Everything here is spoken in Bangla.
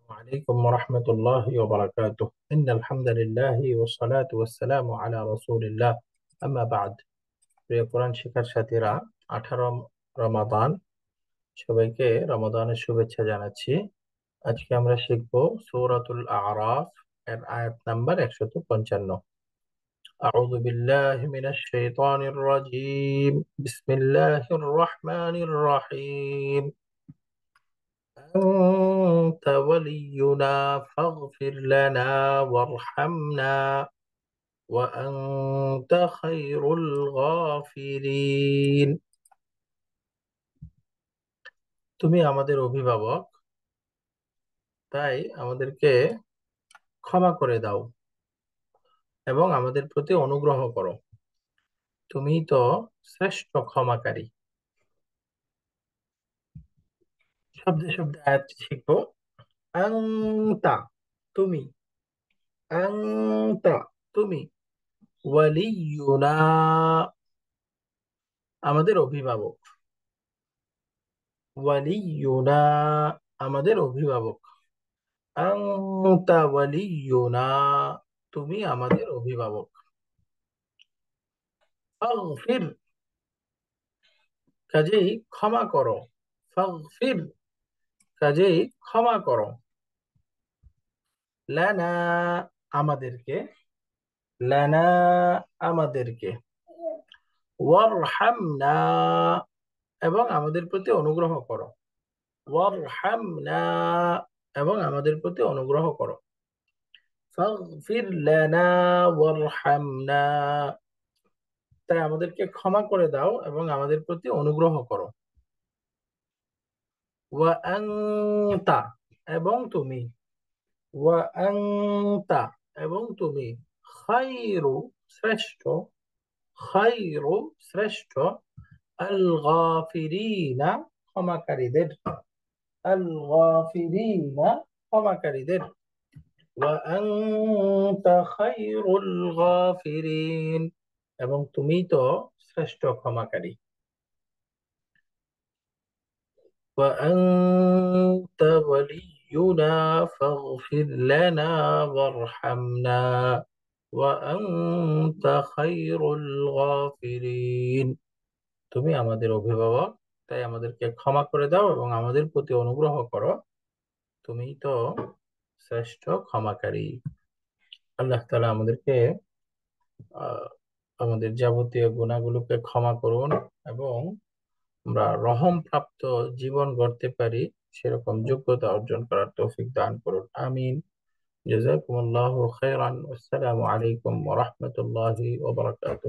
عليكم ورحمة الله وبركاته إن الحمد لله والصلاة والسلام على رسول الله أما بعد প্রিয় কোরআন শিক্ষার সাথীরা 18 রমাদান সবাইকে রমাদানের শুভেচ্ছা জানাচ্ছি। আজকে আমরা শিখব সূরাতুল আরাফ এর আয়াত নাম্বার 155। أعوذ بالله من الشيطان الرجيم بسم الله الرحمن الرحيم أنت ولينا فاغفر لنا وارحمنا وأنت خير الغافرين। তুমি আমাদের অভিভাবক, তাই আমাদেরকে ক্ষমা করে দাও এবং আমাদের প্রতি অনুগ্রহ করো। তুমি তো শ্রেষ্ঠ ক্ষমাকারী। শব্দে শব্দে আয়াতটি শিখবো। আনতা তুমি, আনতা তুমি, ওয়ালিয়ুনা আমাদের অভিভাবক, ওয়ালিয়ুনা আমাদের অভিভাবক, আনতা ওয়ালিয়ুনা তুমি আমাদের অভিভাবক, ফাগফির কাজেই ক্ষমা করো, ফাগফির কাজেই ক্ষমা করো, লানা আমাদেরকে, লানা আমাদেরকে, ওয়ারহামনা এবং আমাদের প্রতি অনুগ্রহ করো, ওয়ারহামনা এবং আমাদের প্রতি অনুগ্রহ করো, ফাগফির লানা ওয়ারহামনা তাই আমাদেরকে ক্ষমা করে দাও এবং আমাদের প্রতি অনুগ্রহ করো, ওয়া আনতা এবং তুমি, ওয়া আনতা এবং তুমি, খায়রু শ্রেষ্ঠ, খায়রু শ্রেষ্ঠ, আল গাফিরিনা ক্ষমাকারীদের, আল গাফিরিনা ক্ষমাকারীদের, ওয়া আনতা খায়রুল গাফিরিন এবং তুমি তো শ্রেষ্ঠ ক্ষমাকারী। وأنت ولينا فاغفر لنا وارحمنا وأنت خير الغافرين তুমি আমাদের অভিভাবক, তাই আমাদেরকে ক্ষমা করে দাও এবং আমাদের প্রতি অনুগ্রহ করো। তুমি তো শ্রেষ্ঠ ক্ষমাকারী। আল্লাহ তাআলা আমাদেরকে আহ, আমাদের যাবতীয় গুনাহগুলোকে ক্ষমা করুন এবং আমরা রহম প্রাপ্ত জীবন গড়তে পারি সেরকম যোগ্যতা অর্জন করার তৌফিক দান করুন। আমিন। জাযাকুমুল্লাহু খাইরান। আসসালামু আলাইকুম ওয়া রাহমাতুল্লাহি ওয়া বারাকাতুহু।